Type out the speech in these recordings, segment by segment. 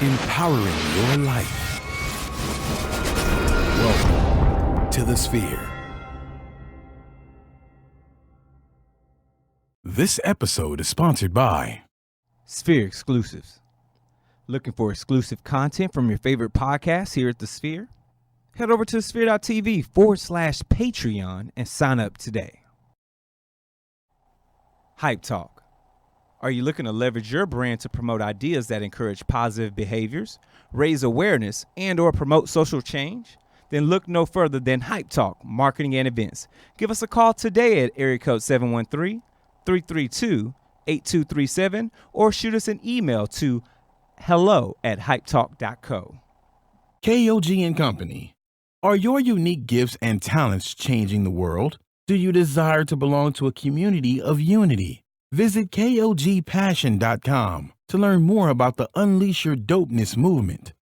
empowering your life. Welcome to the Sphere. This episode is sponsored by Sphere Exclusives. Looking for exclusive content from your favorite podcasts here at the Sphere? Head over to sphere.tv/Patreon and sign up today. Hype Talk. Are you looking to leverage your brand to promote ideas that encourage positive behaviors, raise awareness, and or promote social change? Then look no further than Hype Talk Marketing and Events. Give us a call today at area code 713-332-8237 or shoot us an email to hello@hypetalk.co. KOG and Company. Are your unique gifts and talents changing the world? Do you desire to belong to a community of unity? Visit KOGpassion.com to learn more about the Unleash Your Dopeness movement.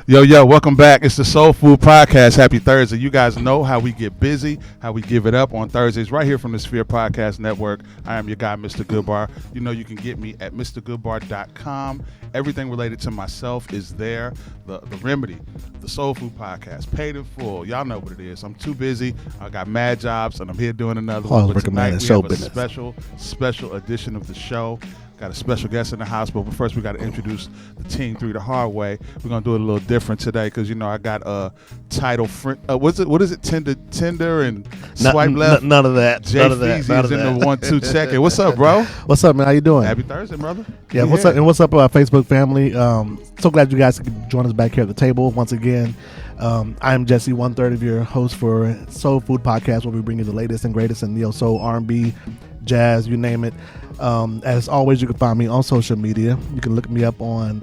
Yo, welcome back. It's the Soulfood Podcast. Happy Thursday. You guys know how we get busy, how we give it up on Thursdays right here from the Sphere Podcast Network. I am your guy, Mr. Goodbar. You know you can get me at MrGoodbar.com. Everything related to myself is there. The Remedy, the Soulfood Podcast, paid in full. Y'all know what it is. I'm too busy. I got mad jobs, and I'm here doing another one. But tonight we have a special edition of the show. Got a special guest in the house, but first we got to introduce the team through the hard way. We're gonna do it a little different today because you know I got a title friend. What is it? Tinder and swipe left. None of that. Jay Feezy's in the 1-2 check-in. What's up, bro? What's up, man? How you doing? Happy Thursday, brother. Yeah. What's up? And what's up, Facebook family? So glad you guys could join us back here at the table once again. I'm Jesse, 1/3 of your host for Soul Food Podcast, where we bring you the latest and greatest in neo soul, R&B, jazz, you name it. As always, you can find me on social media. You can look me up on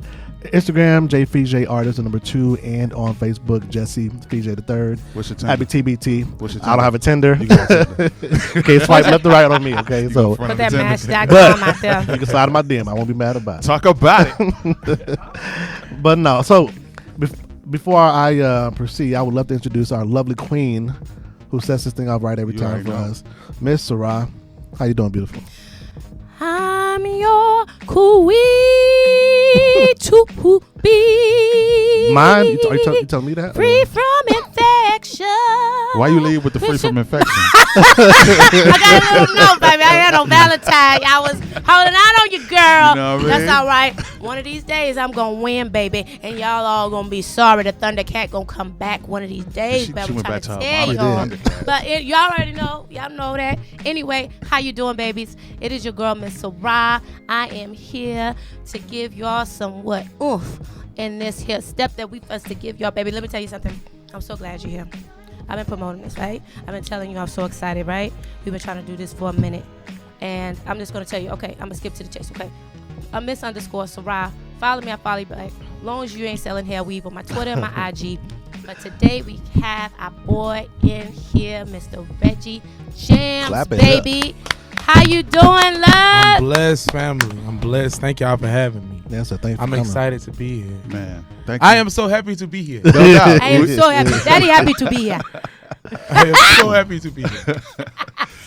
Instagram, JFeeJ Artist, the number 2, and on Facebook, Jesse FeeJ the 3rd. What's your Tinder? Happy TBT. What's your Tinder? I don't have a Tinder. You got a Tinder. Okay, swipe left or right on me. Okay, so put that match.com out there. you can slide in my DM. I won't be mad about it. Talk about it. But no, so before I proceed, I would love to introduce our lovely queen who sets this thing off right every time for us, Miss Sarah. How you doing, beautiful? I'm your queen to be. Mine? You telling me that? Free from infection. Why you leave with the free from infection? I got a little note, baby. I had on Valentine. I was holding out on you, girl. You know what I mean? That's all right. One of these days, I'm going to win, baby. And y'all all going to be sorry. The Thundercat going to come back one of these days, baby. She went back to her tell mama. But y'all already know. Y'all know that. Anyway, how you doing, babies? It is your girl, Miss Sarah. I am here to give y'all some oomph in this here step that we first to give y'all, baby. Let me tell you something. I'm so glad you're here. I've been promoting this, right? I've been telling you I'm so excited, right? We've been trying to do this for a minute. And I'm just going to tell you, okay, I'm going to skip to the chase, okay? Miss_Sarah. Follow me, I follow you back. As long as you ain't selling hair weave on my Twitter and my IG. But today we have our boy in here, Mr. Reggie Jamz, baby. How you doing, love? I'm blessed, family. I'm blessed. Thank y'all for having me. Yeah, so thanks for I'm coming. Excited to be here. Man, thank you. I am so happy to be here. No doubt. I am so happy. Daddy happy to be here. I am so happy to be here.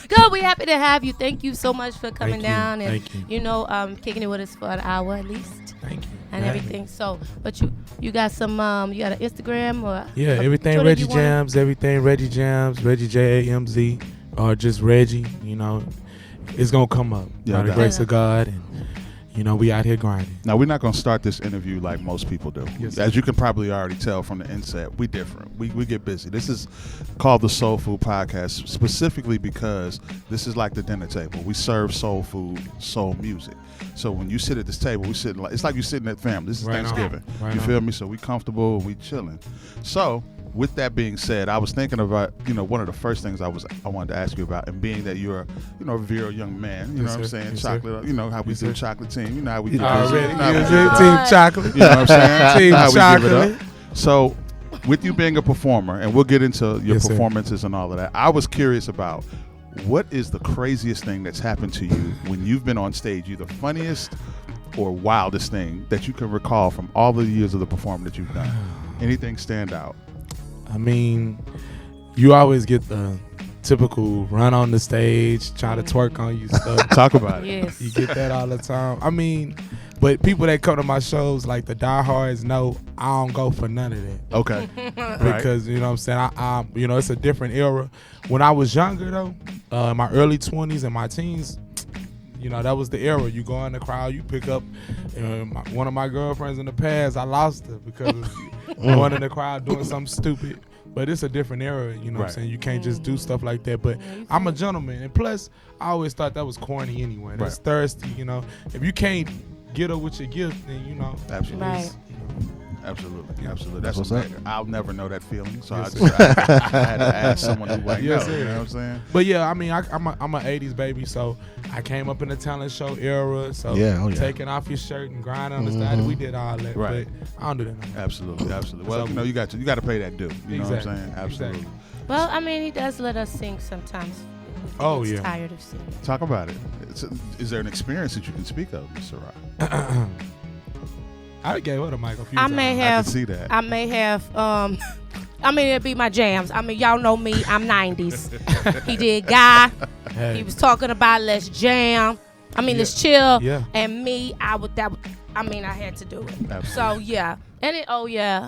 Good, we happy to have you. Thank you so much for coming down and Thank you know, kicking it with us for an hour at least. Thank you. And everything. So, but you got some you got an Instagram or everything Twitter Reggie Jamz, everything Reggie Jamz, Reggie Jamz, or just Reggie. You know, it's gonna come up by the grace of God, and you know we out here grinding. Now we're not gonna start this interview like most people do. Yes, as you can probably already tell from the inset, we different. We get busy. This is called the Soul Food Podcast specifically because this is like the dinner table. We serve soul food, soul music. So when you sit at this table, we sit like it's like you're sitting at family. This is Right Thanksgiving. Right You on. feel me? So we comfortable and we chilling. So with that being said, I was thinking about, one of the first things I wanted to ask you about, and being that you're, a virile young man, you know what I'm saying? Yes, chocolate, how we do chocolate team, you know how we do Already, it. Team Chocolate. You know what I'm saying? Team How we give it Chocolate. up. So with you being a performer, and we'll get into your Yes, sir. performances and all of that, I was curious about what is the craziest thing that's happened to you when you've been on stage, either funniest or wildest thing that you can recall from all the years of the performing that you've done? Anything stand out? I mean, you always get the typical run on the stage, try to twerk on you stuff. Talk about it. Yes. You get that all the time. I mean, but people that come to my shows, like the diehards, know I don't go for none of that. Okay. Right. Because, you know what I'm saying, I you know, it's a different era. When I was younger, though, in my early 20s and my teens, you know, that was the era. You go in the crowd, you pick up one of my girlfriends in the past, I lost her because of going in the crowd doing something stupid. But it's a different era, you know what I'm saying? You can't just do stuff like that. But I'm a gentleman. And plus, I always thought that was corny anyway. That's thirsty, you know. If you can't get her with your gift, then, you know. Absolutely. Right. Absolutely. Absolutely. That's What's what up? I'll never know that feeling. So Yes, I had to ask someone who might Yes, know. sir. You know what I'm saying? But yeah, I mean, I'm a 80s baby, so I came up in the talent show era. So taking off your shirt and grinding on the side, we did all that. Right. But I don't do that no more. Absolutely. Well, you know, you got to pay that due. You know what I'm Exactly. saying? Absolutely. Exactly. Well, I mean, he does let us sing sometimes. Oh, He gets yeah. tired of singing. Talk about it. Is there an experience that you can speak of, Mr. Rock? I gave her the mic a few I times. may I have. can see that. I may have. I mean, it'd be my jams. I mean, y'all know me. I'm 90s. He did Guy. Hey. He was talking about let's jam. I mean, let's chill. Yeah. And me, I had to do it. Absolutely. So yeah. And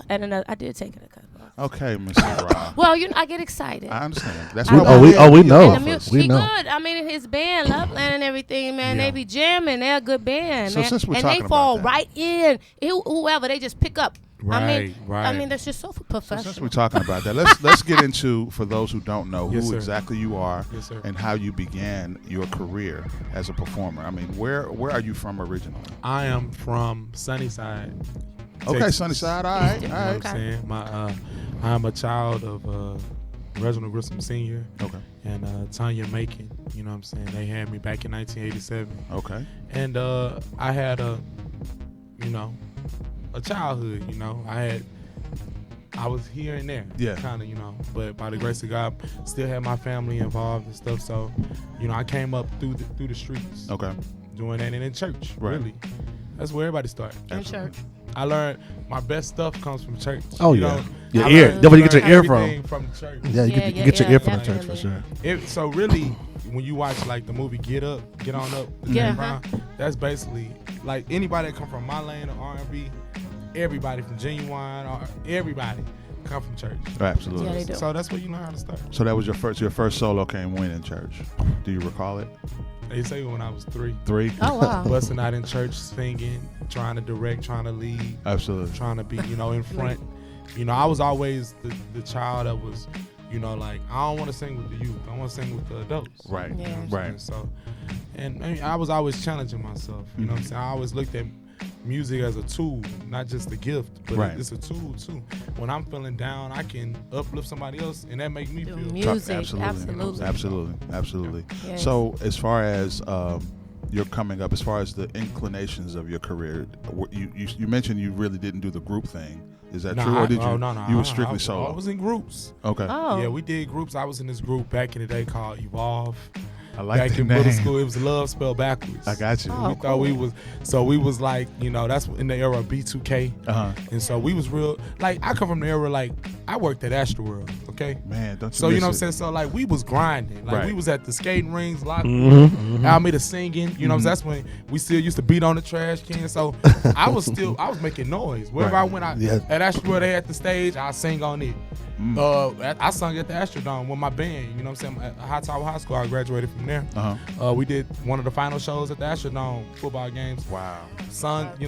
and another. I did take it a couple. Okay, Mr. Rock. Well, I get excited. I understand. That's We- why oh, we're we- here oh, we to get know. And offers. the music, We he know. good. I mean, his band, Loveland and everything, man, Yeah. they be jamming. They're a good band, So man. since we're and talking they about fall that- right in. Whoever, they just pick up. Right. I mean, that's just so So professional. since we're talking about that, let's get into, for those who don't know, Yes, who sir. exactly you are Yes, sir. and how you began your career as a performer. I mean, where are you from originally? I am from Sunnyside. Okay, Texas. Sunnyside. All right. You know All what right. I'm saying? I'm a child of Reginald Grissom Sr. Okay. and Tanya Macon. You know what I'm saying? They had me back in 1987. Okay. And I had a childhood, you know. I was here and there. Yeah. Kind of, you know. But by the grace of God, still had my family involved and stuff. So, you know, I came up through the streets. Okay. Doing that and in church, Right. really. That's where everybody started. in church. I learned my best stuff comes from church. Oh, You yeah. know, Your I ear. learned- That's where you get your learned ear from. everything from church. Yeah, you Yeah, get, you get your ear from the church definitely. for sure. So really, when you watch like the movie Get Up, Get On Up, with Yeah. James Brown, that's basically like anybody that come from my lane of R&B, everybody from Genuine, or everybody come from church. Absolutely. Yeah, they do. So that's where you learn how to start. So that was your first solo came when in church. Do you recall it? They say when I was 3, 3? Oh wow. busting out in church, singing, trying to direct, trying to lead, Absolutely. trying to be, you know, in front. You know, I was always the child that was, you know, like, I don't want to sing with the youth. I want to sing with the adults. Right. Yeah. Right. And so, and I mean, I was always challenging myself. You know what I'm saying? I always looked at music as a tool, not just a gift, but Right. it's a tool too. When I'm feeling down, I can uplift somebody else, and that makes me Do feel. music. Absolutely. Absolutely. Absolutely. Yes. So as far as you're coming up, as far as the inclinations of your career, you mentioned you really didn't do the group thing. Is that true, or did you? No. You were strictly solo. I was in groups. Okay. Oh. Yeah, we did groups. I was in this group back in the day called Evolve. I like Back the in middle name. school, it was love spelled backwards. I got you. Oh. We thought we was, so we was like, you know, that's in the era of B2K. Uh-huh. And so we was real, like, I come from the era, like, I worked at Astroworld, okay? Man, don't you So, you miss know what I'm it. saying? So, like, we was grinding. Like, Right. we was at the skating rings, locker Mm-hmm. Alameda singing. You know what I'm saying? That's when we still used to beat on the trash can. So, I was making noise. Wherever Right. I went, Yeah. at Astroworld, they had the stage, I sing on it. I sung at the Astrodome with my band. You know what I'm saying? At High Tower High School, I graduated from there. Uh-huh. We did one of the final shows at the Astrodome football games. Wow. Sung at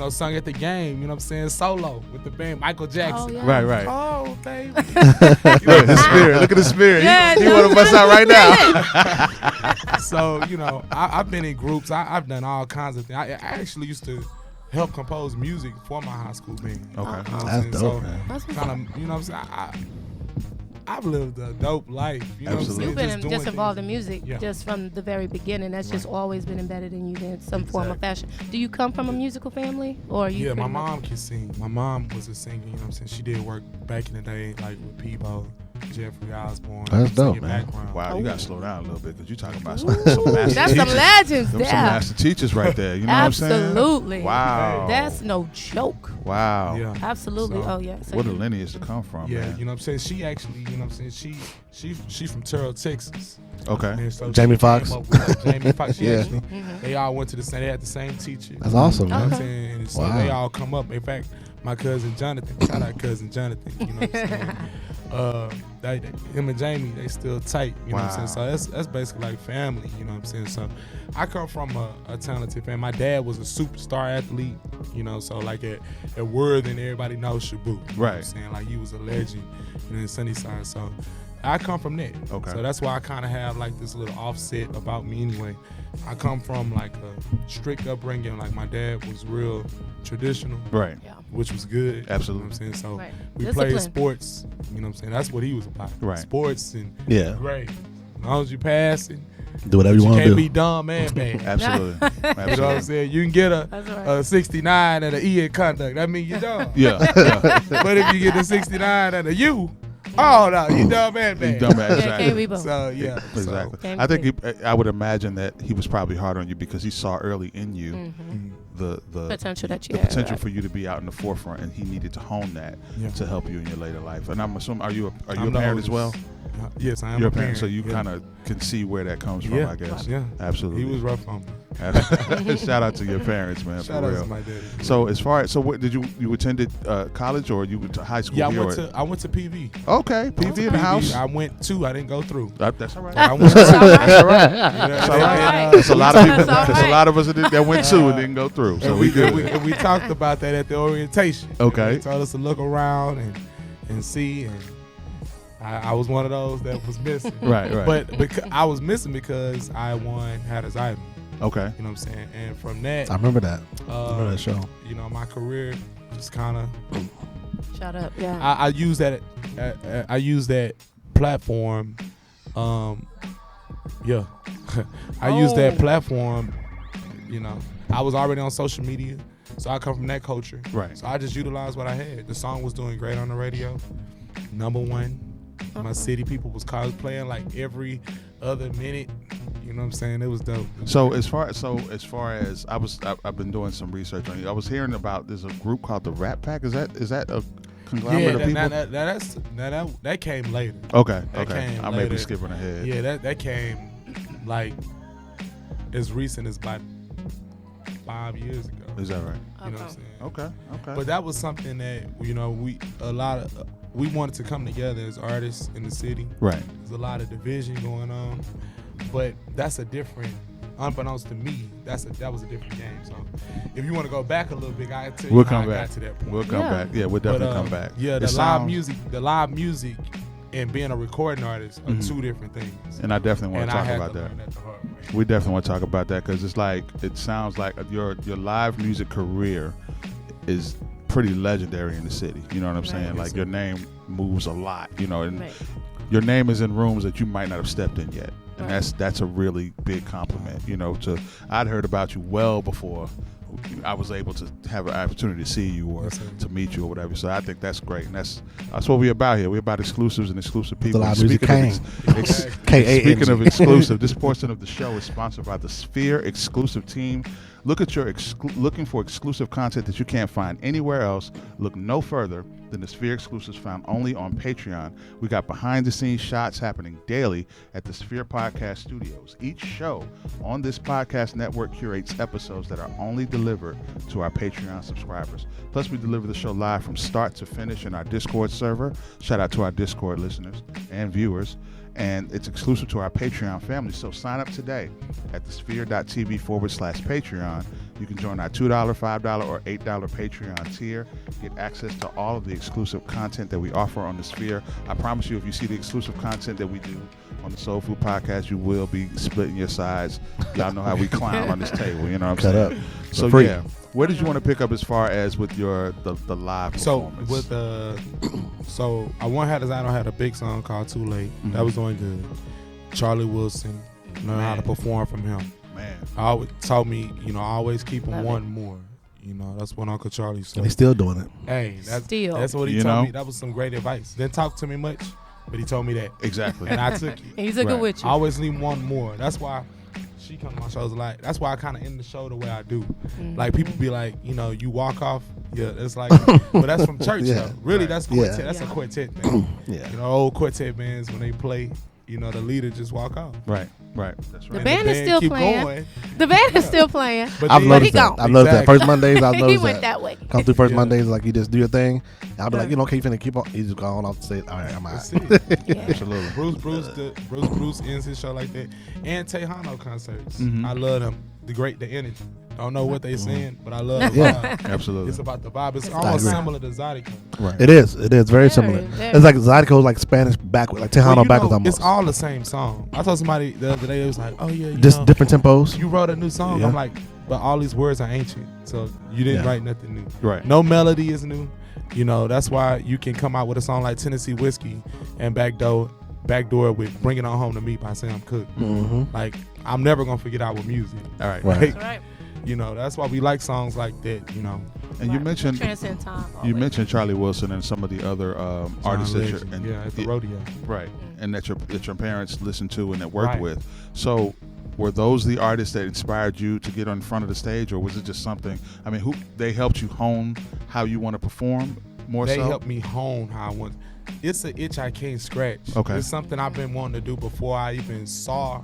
the game. You know what I'm saying? Solo with the band, Michael Jackson. Oh, yeah. Right, right. Oh, baby. Look at the spirit. Look at the spirit. Yeah, he no, want to bust out right now. So, you know, I've been in groups. I've done all kinds of things. I actually used to help compose music for my high school band. Okay. You know what I'm That's saying? dope, So, man. That's what's kind of, you know what I'm saying? I've lived a dope life. You know Absolutely. You've what I'm been saying? just involved in music Yeah. just from the very beginning. That's just Right. always been embedded in you in some form or fashion. Do you come from a musical family, or are you? Yeah, my pretty much- mom can sing. My mom was a singer, you know what I'm saying? She did work back in the day, like with Peebo, Jeffrey Osborne. That's dope, singing man. background. Wow, you Ooh. gotta slow down a little bit because you're talking about some master That's teachers. some legends Them there. some master teachers right there. You know what I'm saying? Absolutely. Wow. That's no joke. Wow. Yeah. Absolutely. So- Oh yeah. So What a you- lineage to come from, Yeah, man. you know what I'm saying? She actually, you know what I'm saying? She's from Terrell, Texas. Okay. And so Jamie she Foxx? came up with Jamie Foxx. She Yeah. actually, they all went to the same, they had the same teacher. That's awesome, You know man. what I'm saying? And so Wow. they all come up. In fact, my cousin Jonathan, shout out cousin Jonathan, you know what I'm saying? Him and Jamie, they still tight, you know what I'm saying? So that's basically like family, you know what I'm saying? So I come from a talented family. My dad was a superstar athlete, you know, so like at Worthing, everybody knows Shabu. You know what Right. I'm saying? Like he was a legend, you know, in Sunnyside. So I come from that. Okay. So that's why I kind of have like this little offset about me anyway. I come from like a strict upbringing. Like my dad was real traditional, Right. Yeah. which was good. Absolutely. You know what I'm saying? So Right. we Discipline. played sports, you know what I'm saying? That's what he was about. Right. Sports and Yeah. great. As long as you pass it, Do whatever you you want to can't do. be dumb and bad. Absolutely. You know what I'm Absolutely. saying? You can get That's right. a 69 and an E in conduct. That means you're dumb. Yeah. Yeah. But if you get a 69 and a U, oh no, you dumb and bad. You dumb man, Yeah, exactly. can't be both. So yeah, Exactly. Can't I think be. I would imagine that he was probably hard on you because he saw early in you Mhm. the Potential that you the have. potential right. for you to be out in the forefront, and he needed to hone that Yeah. to help you in your later life. And I'm assuming, are you a I'm the parent as well? oldest. Yes, I am You're a parent. so you yeah. kind of can see where that comes from, Yeah. I guess. Yeah, Absolutely. he was rough on me. Shout out to your parents, man, Shout for out real. to my daddy. So as far as what did you attended college or you went to high school? Yeah, here I went to PV. Okay, PV in the house. I went 2. I didn't go through. That's all right. I went That's all right. That's all right. That's all right. That's There's a lot of people. That's all There's a right. lot of us that went to and didn't go through. So and we good. and we talked about that at the orientation. Okay. They told us to look around and see, and I was one of those that was missing. Right. But I was missing because I had his item. Okay. You know what I'm saying? And from that, I remember that. I remember that show. you know, my career just kind of Shut up. Yeah. I use that I use that platform. Yeah, I use that Oh. platform. You know, I was already on social media, so I come from that culture. Right. So I just utilized what I had. The song was doing great on the radio, #1. My city people was cosplaying like every other minute. You know what I'm saying? It was dope. So as far as I've been doing some research on you. I was hearing about there's a group called the Rat Pack. Is that a conglomerate of people? that came later. Okay. that Okay. came I may be later. skipping ahead. Yeah, that came like as recent as about 5 years ago. Is that right? You know what I'm saying? Okay. Okay. But that was something that we wanted to come together as artists in the city. right. There's a lot of division going on, but that's a different. Unbeknownst to me, that was a different game. So, if you want to go back a little bit, I tell you We'll how come I back. got to that point. We'll come Yeah. back. Yeah, we'll definitely come back. Yeah, It the sounds- live music, and being a recording artist are Mhm. two different things. And I definitely want And to I talk had about to that. learn that the hard way. We definitely want to talk about that because it sounds like your live music career is pretty legendary in the city. You know what I'm Right. saying? Like your name moves a lot. You know, and Right. your name is in rooms that you might not have stepped in yet, and Right. that's a really big compliment. You know, I'd heard about you well before I was able to have an opportunity to see you or Yes, sir. to meet you or whatever. So I think that's great, and that's what we're about here. We're about exclusives and exclusive people. Live Music Speaking of Exactly. K-A-N-G. Speaking of exclusive, this portion of the show is sponsored by the Sphere Exclusive Team. Look at your looking for exclusive content that you can't find anywhere else. Look no further than the Sphere exclusives found only on Patreon. We got behind-the-scenes shots happening daily at the Sphere Podcast Studios. Each show on this podcast network curates episodes that are only delivered to our Patreon subscribers. Plus, we deliver the show live from start to finish in our Discord server. Shout out to our Discord listeners and viewers. And it's exclusive to our Patreon family. So sign up today at thesphere.tv/Patreon. You can join our $2, $5, or $8 Patreon tier. Get access to all of the exclusive content that we offer on the Sphere. I promise you, if you see the exclusive content that we do on the Soul Food Podcast, you will be splitting your sides. Y'all know how we clown on this table. You know what I'm saying? Up. So Free. yeah, where did you want to pick up as far as with your the live So performance? with so I had a big song called Too Late. That was doing good. Charlie Wilson, learn how to perform from him. Man, Always told me, I always keep him Love one more. That's what Uncle Charlie said. And he's still doing it. Hey, Still. that's what he You told know? me. That was some great advice. Didn't talk to me much, but he told me that, exactly. and I took it. And he took it Right. with I you. always need one more. That's why she comes to my shows like. That's why I kind of end the show the way I do. Like people be like, you walk off. Yeah, it's like, but that's from church. Yeah. Though. Really, Right. that's quartet. Yeah. That's a quartet thing. Yeah. Old quartet bands when they play, the leader just walk off. Right. That's The right. band And is still keep playing. going. The band is still playing. But I've then- noticed that. gone. I've noticed that. Exactly. First Mondays, I've noticed He went that way. Come through first Yeah. Mondays, like you just do your thing. And I'll be like, okay, you finna keep on. You just go on off the stage. All right, I'm out. That's it. Yeah. Absolutely. Bruce ends his show like that. And Tejano concerts. Mhm. I love them. The energy. Don't know what they saying, but I love the Yeah. vibe. Absolutely. It's about the vibe. It's almost agree. similar to Zydeco. Right. It is very similar. very. It's like Zydeco, like Spanish backward, like Tejano backwards almost. It's all the same song. I told somebody the other day, it was like, oh yeah, Just different tempos. you wrote a new song. Yeah. I'm like, but all these words are ancient. So you didn't Yeah. write nothing new. Right. No melody is new. That's why you can come out with a song like Tennessee Whiskey and backdoor with Bring It On Home to Me by Sam Cooke. Mm-hmm. Like, I'm never going to forget our music. All right. Right. Like, That's right. that's why we like songs like that, And you mentioned Transcend time. you always. mentioned Charlie Wilson and some of the other artists that you're Legend, at the rodeo. right, and that your parents listened to and that worked Right. with. So, were those the artists that inspired you to get on front of the stage, or was it just something? I mean, who they helped you hone how you want to perform more They so? helped me hone how I want. It's an itch I can't scratch. Okay. It's something I've been wanting to do before I even saw.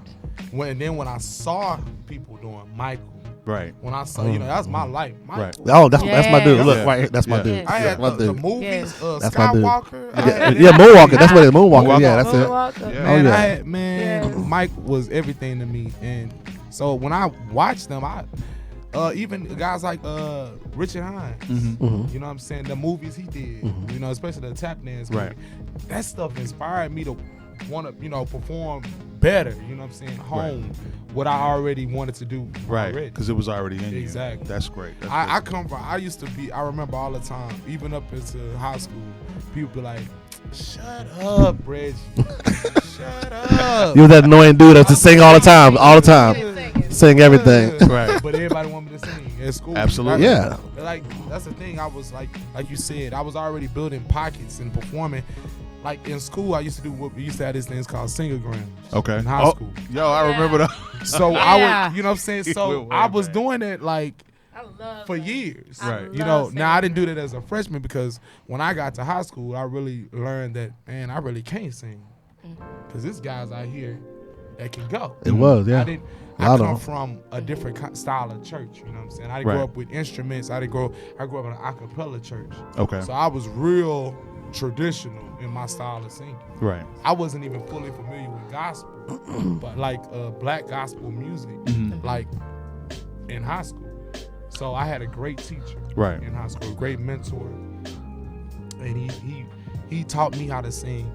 When I saw people doing Michael, Right. when I saw, that's my life. Michael. Right. Oh, that's my dude. Yeah. Look, right here, that's my Yeah. dude. I had my the dude. movies, That's my dude. Skywalker. I Yeah, had yeah, Moonwalker. That's what it is. Moonwalker. Moonwalker. Yeah, that's it. Moonwalker. Yeah. Man, Oh, yeah. I had, Yes. Mike was everything to me, and so when I watched them, even guys like Richard Hines, Mhm. you know what I'm saying, the movies he did, especially the tap dance movie, Right. that stuff inspired me to want to, perform better, you know what I'm saying, home what I already wanted to do Right. already. Because it was already in you. Exactly. That's great. That's I great. come from, I remember all the time, even up into high school, people be like, shut up, Reggie. Shut up. You was that annoying dude that just sing all the time, sing everything. Right. But everybody want me to sing at school. Absolutely. Yeah. Like, that's the thing. I was like you said, I was already building pockets and performing. Like in school, I used to do what we used to have these things called singograms. Okay. In high school. Yo, I remember that. So Yeah. I would, you know what I'm saying? Went So way I was back. doing it like I love for that. years. I Right. love Now I didn't do singing. that as a freshman because when I got to high school, I really learned that, man, I really can't sing. Because there's guys out here that can go. It was, yeah. I Lot come on. from a different style of church, you know what I'm saying? I didn't Right. grow up with instruments. I grew up in an a cappella church. Okay. So I was real traditional in my style of singing. Right. I wasn't even fully familiar with gospel, but like black gospel music, Mhm. like in high school. So I had a great teacher Right. in high school, a great mentor, and he taught me how to sing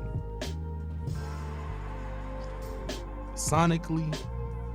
sonically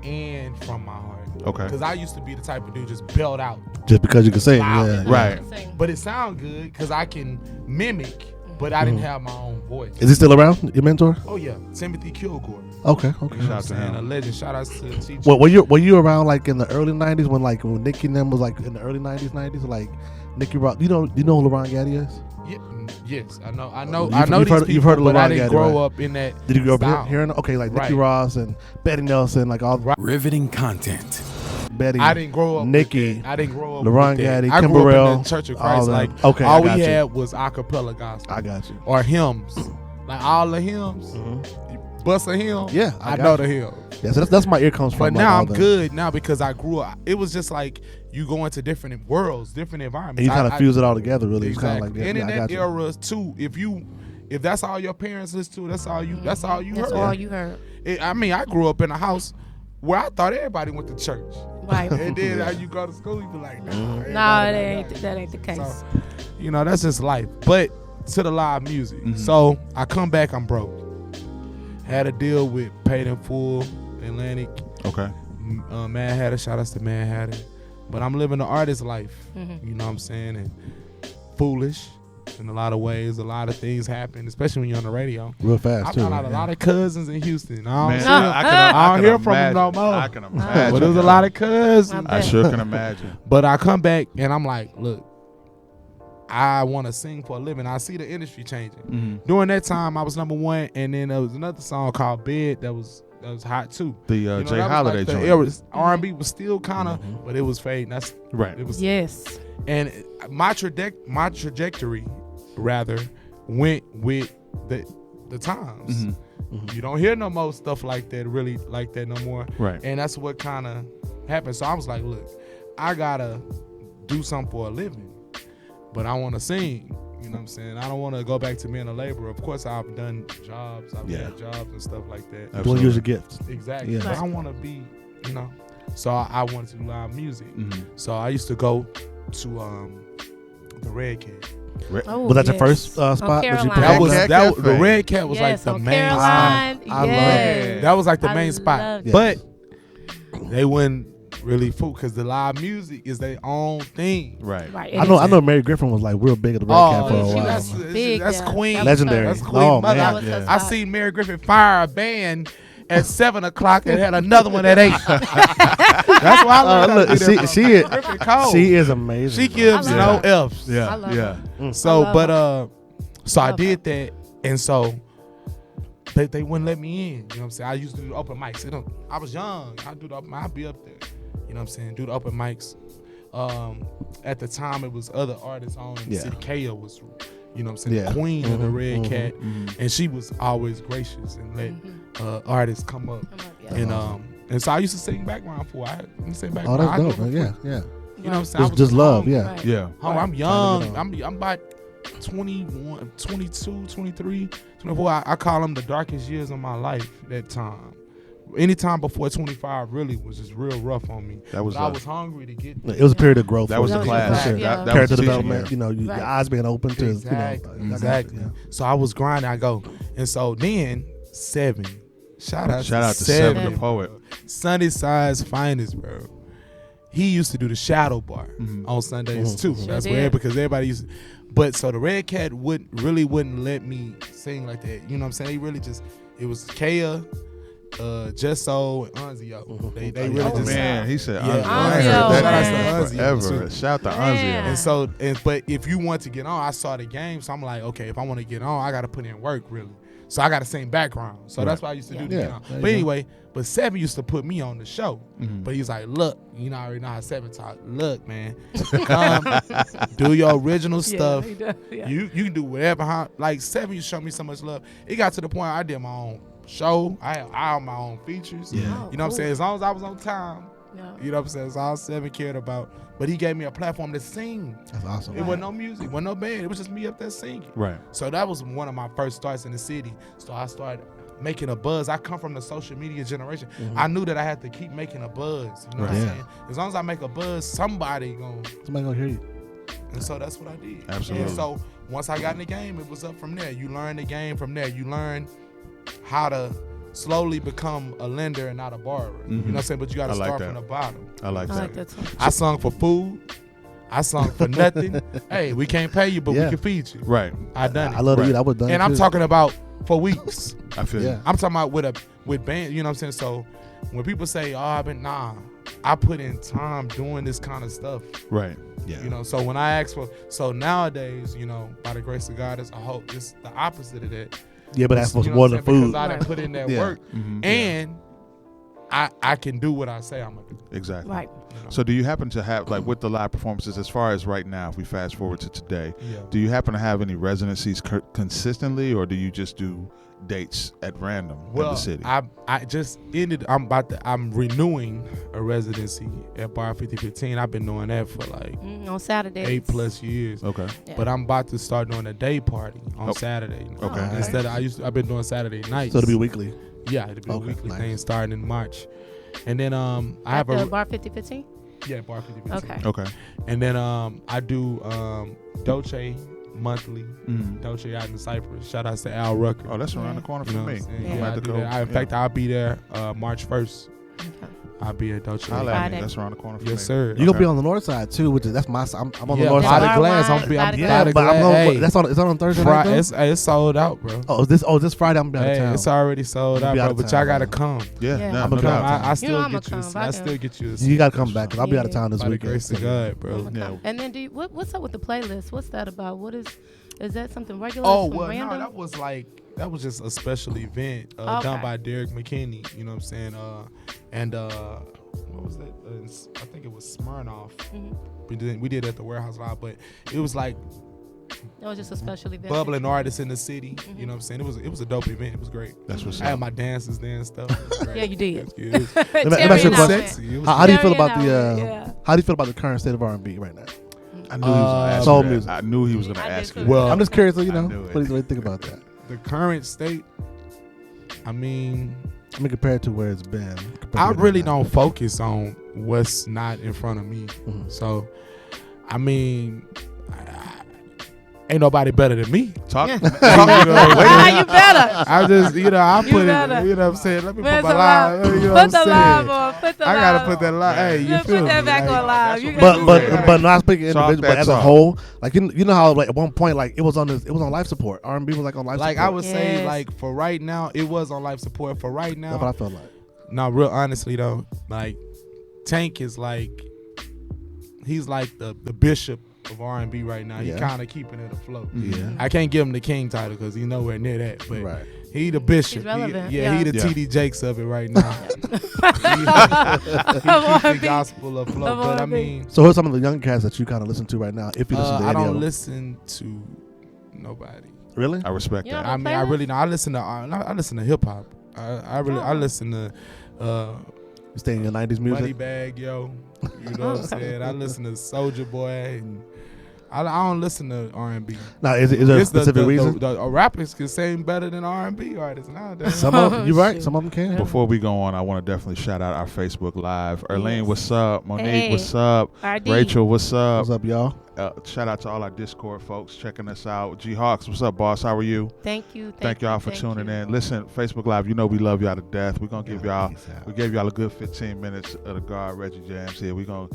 and from my heart. Okay. Because I used to be the type of dude just belt out, Just because you can sing. Loud. Yeah. Right. Sing. but it sound good because I can mimic, but I didn't have my own voice. Is he still around? Your mentor? Oh yeah, Timothy Kilgore. Okay. You know Shout what I'm out to saying? him. A legend. Shout out to the teacher. Well, were you around like in the early '90s when Nicki and them was like in the early '90s, like Nicki Rock? You know who LaRon Gaddy is? Yeah, yes, I know. You've heard- These you've heard of people, but I LaRon didn't Gaddy, grow right? up in that. Did you grow up style. hearing? Okay, like Nicki Right. Ross and Betty Nelson, like all Riveting content. Betty. I didn't grow up. Nicki, with that. I didn't grow up. LaRon with that. Gaddy, I Kim grew up in Burrell, the Church of all Christ. them. Like Okay, I all we got you. had was a cappella gospel I got you. or hymns. Like all the hymns. You bust a hymn. Yeah, I I know got the hymn. Yeah, so that's my ear comes from. But like, now all I'm the- good now because I grew up. It was just like you go into different worlds, different environments. And you kind I- of fuse it all together, really. It's Exactly. kind of like And in I got that you. era too, if that's all your parents listen to, that's all you That's heard. all you heard. I mean, I grew up in a house where I thought everybody went to church. Right. And then how you go to school, you be like, nah. No, that ain't the case. So, you know, that's just life. But to the live music. So I come back, I'm broke. Had a deal with Paid in Full, Atlantic. Okay. Mad Hatter, shout outs to Mad Hatter. But I'm living the artist life. You know what I'm saying? And foolish in a lot of ways. A lot of things happen, especially when you're on the radio. Real fast, I too. found out a lot of cousins in Houston. I don't, I don't hear from them no more. I can imagine. But there's a lot of cousins. I sure can imagine. But I come back and I'm like, look, I want to sing for a living. I see the industry changing. During that time, I was #1, and then there was another song called Bed that was hot too. The Jay Holiday like joint. R&B was still kind of, but it was fading. That's right. It was Yes. And my trajectory rather went with the times. You don't hear no more stuff like that, really like that no more. Right. And that's what kind of happened. So I was like, look, I gotta do something for a living, but I want to sing. You know what I'm saying? I don't want to go back to being a laborer. Of course, I've done jobs. I've had jobs and stuff like that. Don't use your gifts. Exactly. Yeah. But I want to be, you know. So I wanted to do live music. So I used to go to the Red Cat. Was that your first spot? Caroline. That was the Red Cat was like the main Caroline. spot. I love it. That was like the main spot. But they wouldn't really fool because the live music is their own thing. Right. I know Mary Griffin was like real big at the Red Cat for a while. That's Queen. Legendary. That's Queen Mother. Man. I seen Mary Griffin fire a band at 7 o'clock and had another one at 8. That's why I love she is amazing. She gives no F's. Yeah. So I did that, and so they wouldn't let me in. You know what I'm saying? I used to do open mics. I was young. I'd do the open mic. I'd be up there. You know what I'm saying? Do the open mics. At the time, it was other artists on in the city. Kaya was, you know what I'm saying, the queen of the Red Cat, and she was always gracious and let artists come up. And so I used to sing background for her. I sing background. Oh, that's dope. Yeah. You know what I'm saying? Just love. Right. Yeah. I'm young. I'm about 21, 22, 23, 24. I call them the darkest years of my life that time. Anytime before 25 really was just real rough on me. I was hungry to get there. It was a period of growth. That was the class. That character development. You know, your eyes being open to exactly. So I was grinding. I go, and so then 7. Shout out to 7, the poet. Sunnyside's finest, bro. He used to do the shadow bar on Sundays too. That's where because everybody used to, but so the Red Cat wouldn't let me sing like that. You know what I'm saying? They really just, it was Kaya, Jesso, and Anzio. They really just, man, he said Anzio. Shout to Anzio. And so, but if you want to get on, I saw the game, so I'm like, okay, if I want to get on, I got to put in work really. So I got to sing background. So that's what I used to do to get on. But anyway, but 7 used to put me on the show. But he's like, look, you know, I already know how 7 talk. Look, man, come do your original stuff. You can do whatever. Like 7, you show me so much love. It got to the point I did my own show. I had my own features. You know what I'm saying? As long as I was on time. You know what I'm saying? That's all 7 cared about. But he gave me a platform to sing. That's awesome. It wasn't no music, wasn't no band. It was just me up there singing. Right. So that was one of my first starts in the city. So I started making a buzz. I come from the social media generation. I knew that I had to keep making a buzz. You know what I'm saying? As long as I make a buzz, somebody gonna hear you. And so that's what I did. Absolutely. And so once I got in the game, it was up from there. You learn the game from there. You learn how to slowly become a lender and not a borrower. You know what I'm saying? But you got to start from the bottom. I like that. I sung for food. I sung for nothing. Hey, we can't pay you, but we can feed you. Right. I done it. I love to eat. I would done it. And I'm talking about for weeks. I feel you. I'm talking about with band. You know what I'm saying? So when people say, "Oh, I put in time doing this kind of stuff." Right. Yeah. You know. So when I ask for, nowadays, you know, by the grace of God, it's the opposite of that. Yeah, but that's more than food. Because I done put in that work, and I can do what I say I'm gonna do. Exactly. Right. You know? So do you happen to have, like with the live performances, as far as right now, if we fast forward to today, do you happen to have any residencies consistently, or do you just do dates at random in the city? I just ended. I'm renewing a residency at Bar 5015. I've been doing that for like on Saturdays 8+ years. Okay. Yeah. But I'm about to start doing a day party on Saturday. Okay. Instead of I've been doing Saturday nights. So it'll be weekly. Yeah, it'll be a weekly thing starting in March. And then I have At the a bar 5015. yeah bar 50. Okay. Okay. And then I do Dolce monthly. Mhm. Dolce out in Cyprus. Shout outs to Al Rucker. Oh, that's around the corner You from know me. what I'm saying? I'm Yeah, at I the do go. that. In fact, I'll be there March 1st. Okay. I'll be at Dolce. Holla at me. Friday. That's around the corner from me. Yes, sir. You gonna be on the north side too, which is that's my. I'm on the Yeah, north by side. the glass. I'm By by the the Yeah, glass. but I'm on. Hey, That's on. It's on Thursday night. though? It's sold out, bro. Oh, this Friday I'm gonna be out of town. It's already sold You'll out, be out bro. of But town, y'all gotta man. come. Yeah, Yeah. no, I'ma no come. doubt. I still I'ma get you. come. I still get you. You gotta come back because I'll be out of town this By the weekend. grace of God, bro. Yeah. And then what's up with the playlist? What's that about? Is that something regular? Oh Some well, random? no, that was just a special event Okay. done by Derek McKinney. You know what I'm saying? And what was that? I think it was Smirnoff. Mhm. We did it at the Warehouse Live, but it was like It was just a special event. bubbling artists in the city. Mhm. You know what I'm saying? It was a dope event. It was great. That's what's I had up. my dances there and stuff. It was great. Yeah, you did. It was good. It was Let me ask you a Terry and question. I sexy. It was How do you feel Terry about and the? I went, yeah. How do you feel about the current state of R&B right now? I knew he was gonna ask Soul me that. music. I knew he was gonna I did ask too. you. Well, I'm just curious, you I know, knew it. what do you think about that? the current state. I mean, I mean, compared to where it's been. compared I to really now. don't focus on what's not in front of me. Mhm. So, I mean, ain't nobody better than me. Talk. You know, You better. I just, I You put better. it, you know what I'm saying? Let me Where's put my the live, live? you know what I'm Put the saying? live on. Put the I live gotta put on. that live. Hey, you Put feel that me? back Like, on live. You that's got what- But not speaking Talk individual, but that as a talk. whole, like you know how like at one point like it was on life support. R&B was like on life Like support. I would say, Yes. like for right now, it was on life support. For right That's what now, I felt like. no, real honestly though, like Tank is like, he's like the bishop of R&B right now. Yeah. He kind of keeping it afloat. Yeah. I can't give him the king title because he's nowhere near that. But Right. he the bishop. He's relevant, He yeah. the Yeah. TD Jakes of it right now. he keeps the R&B. gospel afloat. Of But I R&B. mean, So who's some of the young cats that you kind of listen to right now? If you listen to I any of don't them. listen to nobody. Really? I respect You that. know- I mean, I really don't. I listen to hip hop. I listen to You stay in your 90s music? Moneybag, yo. You know what I'm saying? I listen to Soulja Boy, and I don't listen to R&B. Now, is there a It's specific reason? The rappers can sing better than R&B artists nowadays. Some of them, you're right. Shoot. Some of them can. Before we go on, I want to definitely shout out our Facebook Live. Erlene, Yes. what's up? Monique, Hey. what's up? RD. Rachel, what's up? What's up, y'all? Shout out to all our Discord folks checking us out. G Hawks, what's up, boss? How are you? Thank you. Thank y'all for tuning in. Listen, Facebook Live, you know we love y'all to death. We're going to give y'all, we gave y'all a good 15 minutes of the guard Reggie Jamz here. We're going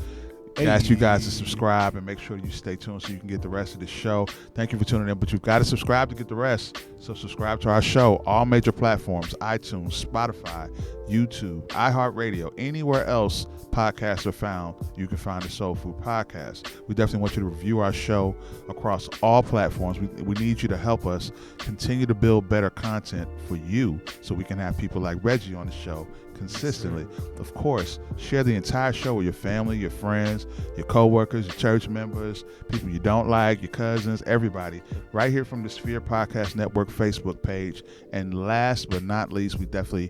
to ask you guys to subscribe and make sure you stay tuned so you can get the rest of the show. Thank you for tuning in, but you've got to subscribe to get the rest. So subscribe to our show, all major platforms, iTunes, Spotify, YouTube, iHeartRadio, anywhere else podcasts are found, you can find the Soulfood Podcast. We definitely want you to review our show across all platforms. We need you to help us continue to build better content for you so we can have people like Reggie on the show consistently. Of course, share the entire show with your family, your friends, your coworkers, your church members, people you don't like, your cousins, everybody, right here from the Sphere Podcast Network Facebook page. And last but not least, we definitely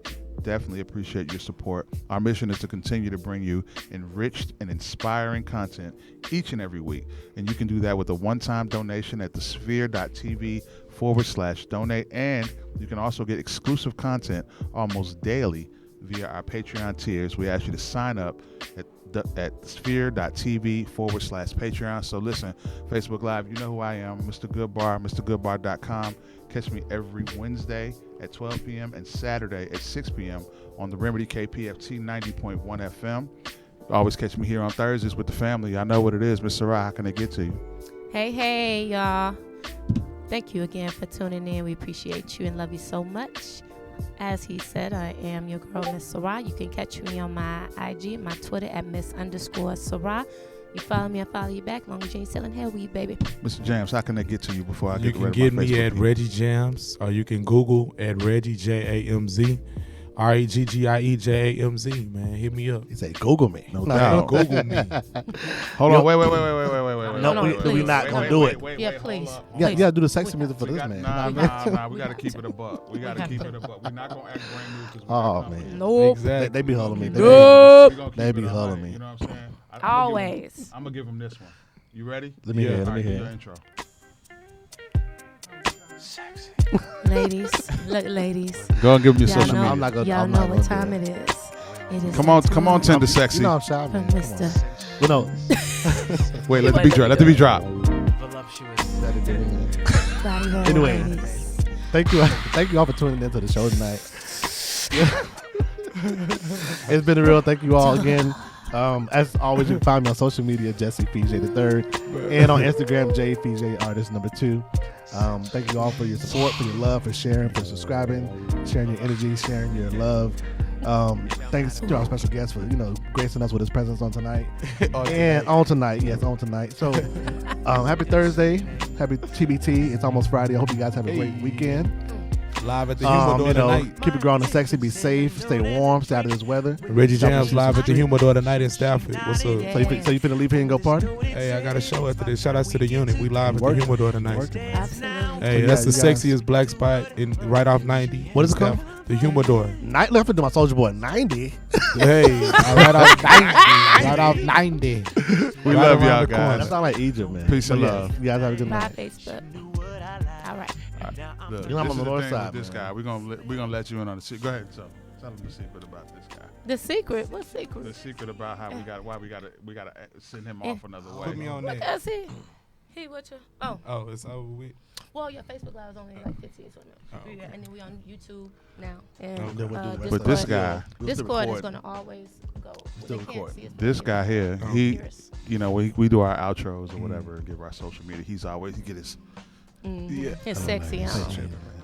appreciate your support. Our mission is to continue to bring you enriched and inspiring content each and every week. And you can do that with a one-time donation at thesphere.tv/donate. And you can also get exclusive content almost daily via our Patreon tiers. We ask you to sign up at sphere.tv/Patreon. So listen, Facebook Live, you know who I am, Mr. Goodbar, MrGoodbar.com. Catch me every Wednesday at 12 p.m. and Saturday at 6 p.m. on the Remedy KPFT 90.1 FM. Always catch me here on Thursdays with the family. I know what it is. Miss Sarah, how can they get to you? Hey, y'all. Thank you again for tuning in. We appreciate you and love you so much. As he said, I am your girl, Miss Sarah. You can catch me on my IG, my Twitter at Miss_Sarah. You follow me, I follow you back. Long as you ain't selling hell weed, baby. Mr. James, how can they get to you before I You get can rid get of my me Facebook at feed? Reggie Jamz, or you can Google at Reggie Jamz, REGGIEJAMZ. Man, hit me up. He said, Google me. No Nah, doubt. Google me. Hold Yo- on, wait. No, No, we please. not going to do it. Yeah, please. Yeah, you got to do the sexy music for We this got, man. nah, we got to keep it a buck. We got to keep it a buck. We're not going to act brand new because Oh, man. Nope. Exactly. They be holding me. Nope. They be holding me. You know what I'm saying? Always. I'm going to give him this one. You ready? Let me hear it. All Let me right, do hear your it. intro. Ladies, look, ladies. Go and give him your Y'all social know, media. I'm not gonna- y'all I'm know not what gonna time do it is. It is Come on, tender sexy. You know I'm shy, man. From Come on. Mr. Well, no. Wait, let the beat drop. Let the beat drop. Body Roll Anyway. Ladies. Thank you all for tuning into the show tonight. It's been real. Thank you all again. As always, you can find me on social media, Jesse PJ III, and on Instagram, JPJ Artist #2. Thank you all for your support, for your love, for sharing, for subscribing, sharing your energy, sharing your love. Thanks to our special guest for gracing us with his presence on tonight. On tonight. So happy Thursday, happy TBT. It's almost Friday. I hope you guys have a great weekend. Live at the Humidor tonight. Keep it growing and sexy. Be safe. Stay warm. Stay out of this weather. Reggie Jamz live at the Humidor tonight in Stafford. What's up? Yeah. So you finna leave here and go party? Hey, I got a show after this. Shout outs to the unit. We live at the Humidor tonight. Absolutely. Hey, that's the sexiest black spot right off 90. What is it called? The Humidor. Night left to my Soldier Boy 90. Hey, right off 90. Right off 90. We Right love around y'all the corner. guys. That sound like Egypt, man. Peace and But love. You guys have a good Bye, night. Facebook. All right. Look, You know I'm this on the is north thing side, with this man. guy. We're gonna let you in on the secret. Go ahead, so tell them the secret about this guy. The secret? What The secret? secret about how why we gotta send him off another way. Put me on What that. does he? He what you? Oh, Oh, it's over with. well, your Facebook Live is only like 15, so no. Oh, okay. And then we on YouTube now. And Okay. Then we'll do the rest But of this it. guy, We'll still Discord is record. going to always go. Still They can't record. see us, but this they guy here, Oh. he, hear us. we do our outros or whatever, give our social media. He get his Yeah. It's sexy, huh?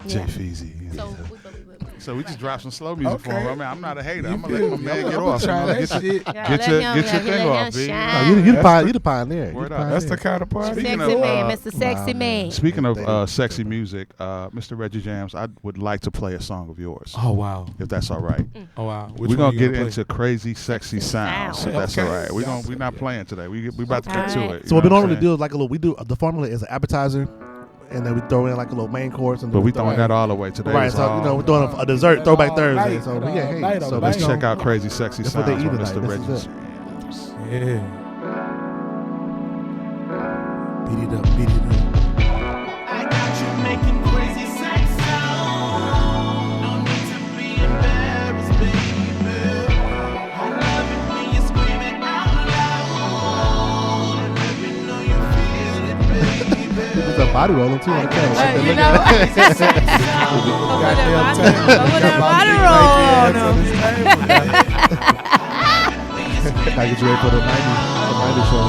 Jay Yeah. Feezy. So we believe it. So we just dropped some slow music for him. Okay. I mean, I'm not a hater. I'm You gonna let my feel man me? get I'm off. trying that Get your- shit. Yeah, Get let your- him- get your yeah, thing let off, him B. shine. You the That's pioneer. Word You up. That's the pioneer. kind of party. Speaking Sexy of, man, Mr. Sexy man. Speaking of sexy music, Mr. Reggie Jamz, I would like to play a song of yours, Oh, wow. if that's all right. Oh, wow. Which We're one gonna you get play? into crazy, sexy sounds. If Sound. that's Okay. all right. We're not playing today. We about to get to Alright. it. So you what we know normally I'm do is like a little. We do the formula is an appetizer, and then we throw in like a little main course. And But then we throwing that all away today. Right, is so all- we're doing a dessert throwback all Thursday. night, So all yeah, hey, night, so all Let's night. check out crazy, sexy That's what they sounds eat from tonight. Mr. This Reggie is it. Jamz. Yeah. Beat it up, beat it up. I got you making crazy sex sound. No need to be embarrassed, baby. I love it when you scream it out loud. And let me know you feel it, baby. It's a body rolling too on the camera. You know, over that body roll. I get you ready for the 90 show.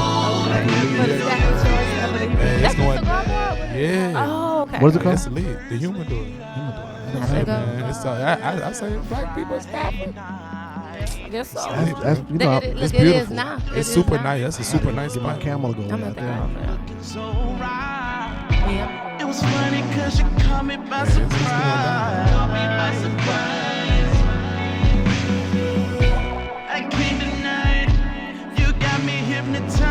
Hey, it's going. Yeah. Yeah. Oh, okay. What is it called? It's lit. The Humidor. That's Hey, a good- man. It's, I say black people stop it. Guess so. That's you know, Look, It's it is beautiful. now. It It's is super now. nice. That's a super nice get my spot. camel going I'm out at the there. So right. Yeah. It was funny cause you caught me by surprise. Caught me by surprise. I can't deny it. You got me hypnotized.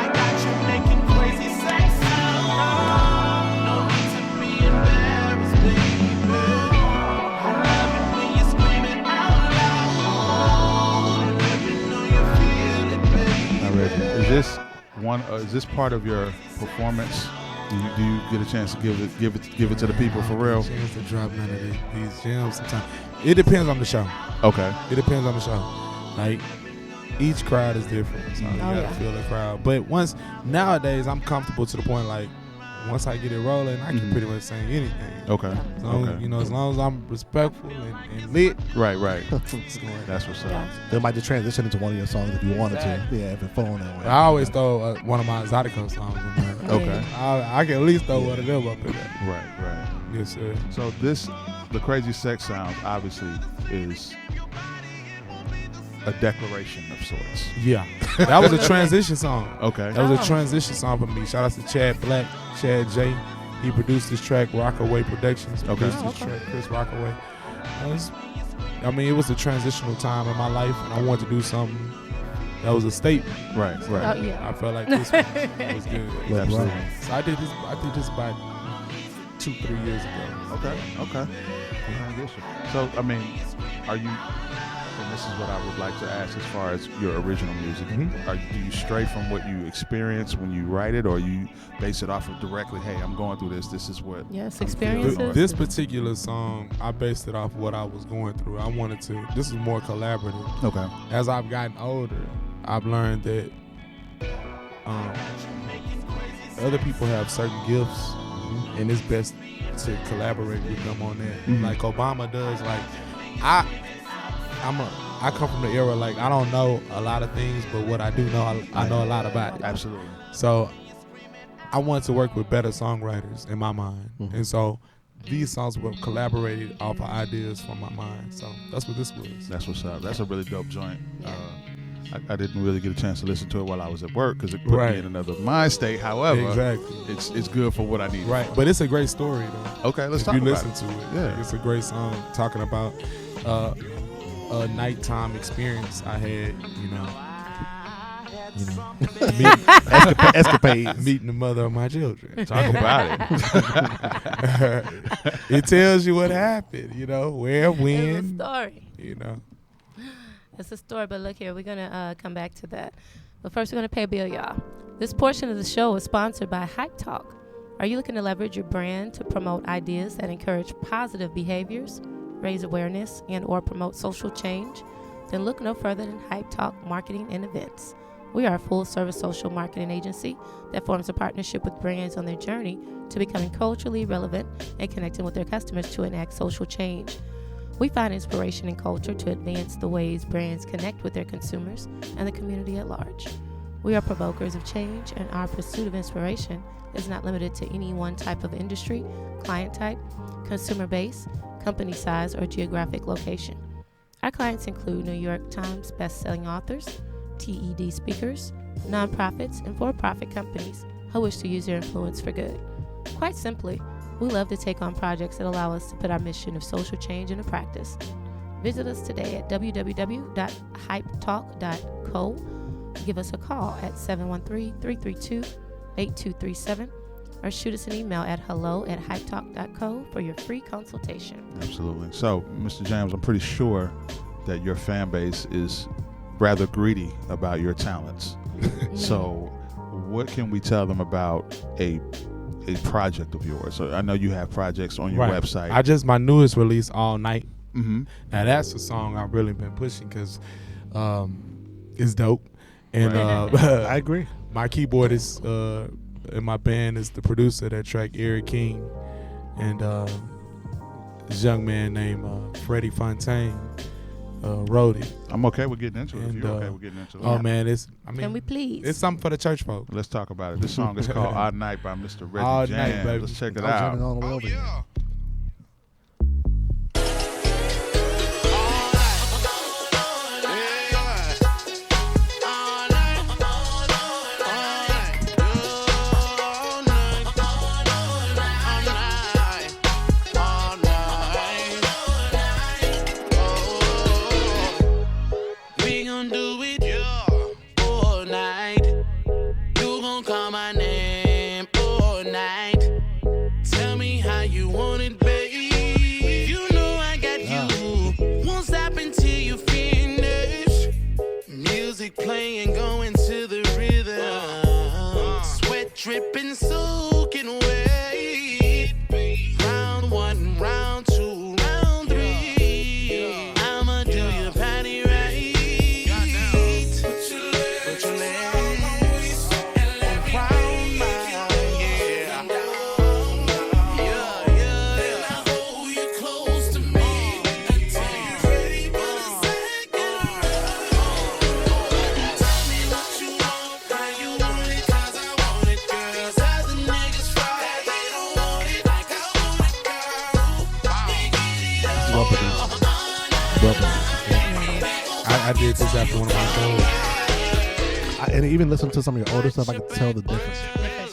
I got you making crazy sex sound. No need to be embarrassed, baby. I love it when you scream it out loud. Let me know you feel it, baby. Now, Reggie, is this part of your performance? Do you get a chance to give it to the people for real? Chance to drop none of these gems sometimes. It depends on the show. Okay. It depends on the show. Like each crowd is different, so you gotta yeah. feel the crowd. But nowadays I'm comfortable to the point like once I get it rolling, I can pretty much sing anything. Okay. As long, Okay. as long as I'm respectful and lit, Right. it's going. That's what's up. They might just transition into one of your songs if you wanted to. Yeah, if it's flowing that way. I always throw one of my Exotico songs in there. Okay. I can at least throw one of them up in there. Right. Yes, sir. So the crazy sex sound obviously is a declaration of sorts. Yeah, that was a transition song. Okay. That was a transition song for me. Shout out to Chad Black, Chad J. He produced this track. Rockaway Productions produced this track. Chris Rockaway. It was a transitional time in my life, and I wanted to do something that was a statement. Right. Oh, yeah. I felt like this was good. Yeah, absolutely. So I did this about 2-3 years ago. Okay. I get you. So, I mean, are you, from and this is what I would like to ask as far as your original music. Mm-hmm. Do you stray from what you experience when you write it, or you base it off of directly, hey, I'm going through this, this is what Yes, I'm feeling, experiences. or- This particular song, I based it off what I was going through. I wanted to. This is more collaborative. Okay. As I've gotten older, I've learned that other people have certain gifts, and it's best to collaborate with them on that. Like Obama does. Like I come from the era, like I don't know a lot of things, but what I do know, I know a lot about it. Absolutely. So I wanted to work with better songwriters in my mind, and so these songs were collaborated off of ideas from my mind. So that's what this was. That's what's up. That's a really dope joint. I didn't really get a chance to listen to it while I was at work because it put me in another mind state. However, Exactly. it's good for what I need. Right, but it's a great story though. Okay, let's If talk you about listen it. to it, Yeah. it's a great song talking about a nighttime experience I had. Escapades. Meeting the mother of my children. Talk about it. It tells you what happened. Where, It's a when. story. It's a story, but look here, we're going to come back to that. But first, we're going to pay a bill, y'all. This portion of the show is sponsored by Hype Talk. Are you looking to leverage your brand to promote ideas that encourage positive behaviors, raise awareness, and or promote social change? Then look no further than Hype Talk Marketing and Events. We are a full-service social marketing agency that forms a partnership with brands on their journey to becoming culturally relevant and connecting with their customers to enact social change. We find inspiration in culture to advance the ways brands connect with their consumers and the community at large. We are provokers of change, and our pursuit of inspiration is not limited to any one type of industry, client type, consumer base, company size, or geographic location. Our clients include New York Times best-selling authors, TED speakers, nonprofits, and for-profit companies who wish to use their influence for good. Quite simply, we love to take on projects that allow us to put our mission of social change into practice. Visit us today at www.hypetalk.co. Give us a call at 713-332-8237 or shoot us an email at hello@hypetalk.co for your free consultation. Absolutely. So, Mr. Jamz, I'm pretty sure that your fan base is rather greedy about your talents. So, what can we tell them about a project of yours? So I know you have projects on your website. My newest release, All Night. Mm-hmm. Now that's a song I've really been pushing because it's dope. And I agree. My keyboardist in my band is the producer of that track, Eric King, and this young man named Freddie Fontaine wrote it. I'm okay with getting into it. If And, you're okay with getting into it. Oh man, Can we please? it's something for the church folk. Let's talk about it. This song is called All Night by Mr. Reggie All Jamz. Night, baby. Let's check it I was jumping out. all the way over here. We gon' do it all night. You gon' call my name all night. Tell me how you want it, baby. You know I got you. Won't stop until you finish. Music playing, going to the rhythm. Sweat dripping, soaking wet. Round one, round two, round three. I'ma do your body right. Put your legs around mine, yeah. Yeah. And I hold you close to me until you're ready for the second round. Tell me what you want, how you want it, 'cause I want it, girl. 'Cause other niggas try, they don't want it like I want it, girl. They get it all I did this after one of my shows. And even listen to some of your older stuff, I can tell the difference.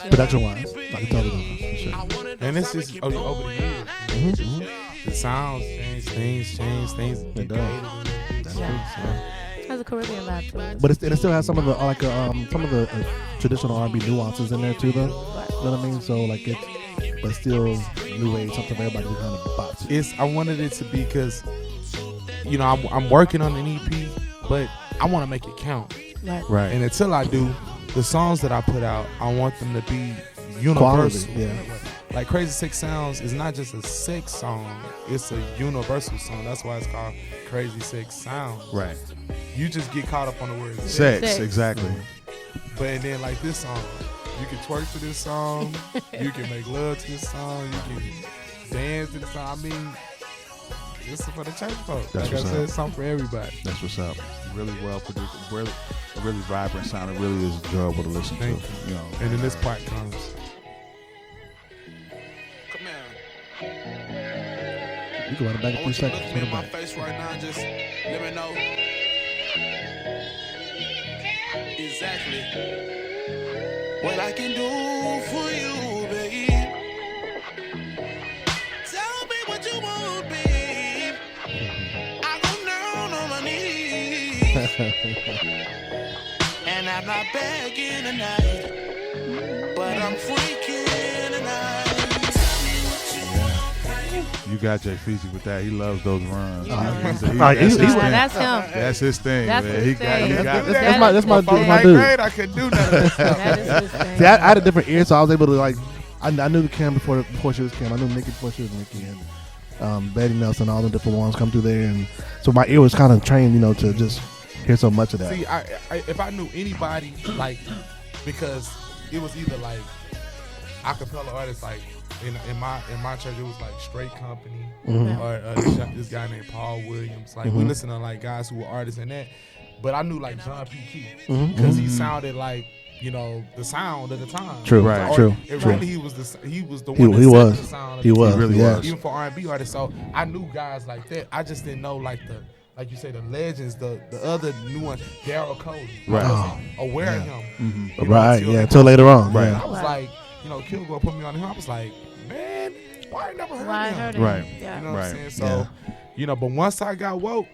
Production wise, I can tell the difference for sure. And it's just over the years. The sounds change, things. It does. Has a Caribbean vibe to it. But it still has some of the traditional R&B nuances in there too, though. You know what I mean? So like but still new age, something for everybody to kind of bop to. I wanted it to be because you know, I'm working on an EP, but I want to make it count. Right. And until I do, the songs that I put out, I want them to be universal. Quality, yeah. Like Crazy Sex Sounds is not just a sex song, it's a universal song. That's why it's called Crazy Sex Sounds. Right. You just get caught up on the word Sex, exactly. But and then like this song, you can twerk to this song, you can make love to this song, you can dance to this song. I mean, this is for the church folks. That's Like I what's said, up. it's something for everybody. That's what's up. Really well produced, really vibrant sound. It really is enjoyable to listen Thank to. You know. And then this part comes. Come here. You can run it back I in 3 want you to seconds. look Run me it in my back. face right now and just let me know exactly what I can do for you, babe. Tell me what you want, babe. I go down on my knees, and I'm not begging tonight, but I'm freaking tonight. You got Jay Fiji with that. He loves those runs. You know man. it. That's his Now, thing. that's him. That's his thing, That's man. his He got thing. he got it. That's my Before dude. ninth grade, I couldn't do nothing. That is his thing. See, I had a different ear, so I was able to like. I knew the Cam before she was Cam. I knew Nikki before she was Nikki, and Betty Nelson, all the different ones come through there, and so my ear was kind of trained, you know, to just hear so much of that. See, I if I knew anybody, like, because it was either like acapella artists, like in my church, it was like Straight Company or this guy named Paul Williams. Like we listen to like guys who were artists in that, but I knew like John P. Key because he sounded like, you know, the sound of the time. True, Right. Or true, it true. Really, he was the one He that set was. the sound. Of He the was. time. really yeah. was. Even for R&B artists, so I knew guys like that. I just didn't know like you say, the legends, the other new one, Daryl Cody. Right. I wasn't aware of him. You know, Right. until Yeah. that Until later on. Right. Yeah. I was like, you know, Kilgore put me on him. I was like, man, why I never heard Why I of him? heard it. Right. Yeah. You know what Right. I'm saying? So, you know, but once I got woke,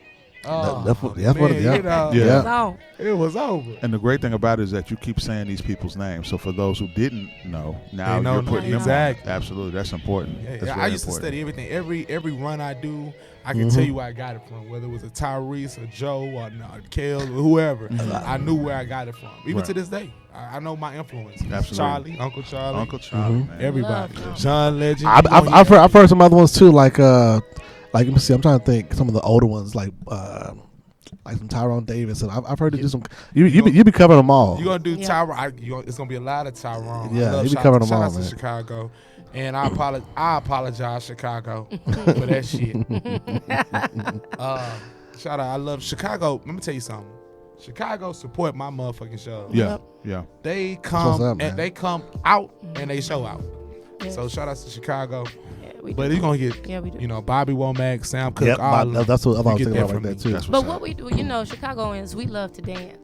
That's what man, it- yeah. you know, Yeah. So, it was over. And the great thing about it is that you keep saying these people's names. So for those who didn't know, now They know you're now. putting them on. Exactly. Absolutely, that's important. Yeah, That's I very used to important. study everything. Every run I do, I can tell you where I got it from. Whether it was a Tyrese or Joe or Kale or whoever, I knew where I got it from. Even Right. to this day, I know my influence. Absolutely. Charlie, Uncle Charlie, Uncle Charlie, man. everybody. Love him. John Legend. I've heard some other ones too, like let me see. I'm trying to think some of the older ones, like some Tyrone Davis, and I've heard it do some. You be covering them all. You gonna do Yeah. Tyrone? It's gonna be a lot of Tyrone. Yeah, I love he be shout- covering them shout all, out to man. Chicago, and I apologize, Chicago, for that shit. Shout out, I love Chicago. Let me tell you something. Chicago support my motherfucking show. Yeah, yeah. They what's come up, man. and they come out and they show out. Yeah. So shout out to Chicago. yeah, we But do. you're gonna get, Yeah, we do. you know, Bobby Womack, Sam Cooke, Yep, all that's what I you was get thinking that about from like that me. too. That's But what's what up. we do, you know, Chicagoans, we love to dance.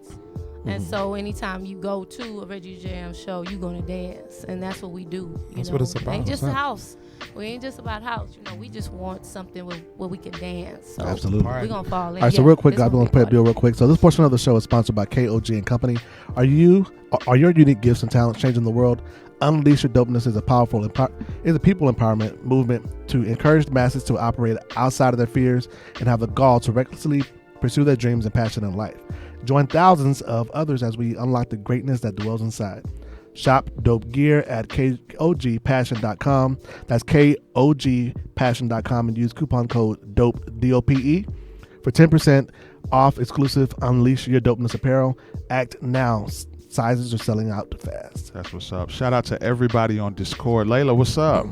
And so anytime you go to a Reggie Jamz show, you're going to dance. And that's what we do. That's know? what it's about. Ain't just a That's house. We ain't just about house. You know, we just want something where we can dance. So Absolutely. we're going to fall in. All right, so Yeah, real quick, it's guys, gonna we're be gonna play a party. deal real quick. So this portion of the show is sponsored by KOG and Company. Are your unique gifts and talents changing the world? Unleash Your Dopeness is a powerful is a people empowerment movement to encourage the masses to operate outside of their fears and have the gall to recklessly pursue their dreams and passion in life. Join thousands of others as we unlock the greatness that dwells inside. Shop dope gear at KOGpassion.com. That's KOGpassion.com and use coupon code DOPE, DOPE, for 10% off exclusive Unleash Your Dopeness apparel. Act now. Sizes are selling out fast. That's what's up. Shout out to everybody on Discord. Layla, what's up?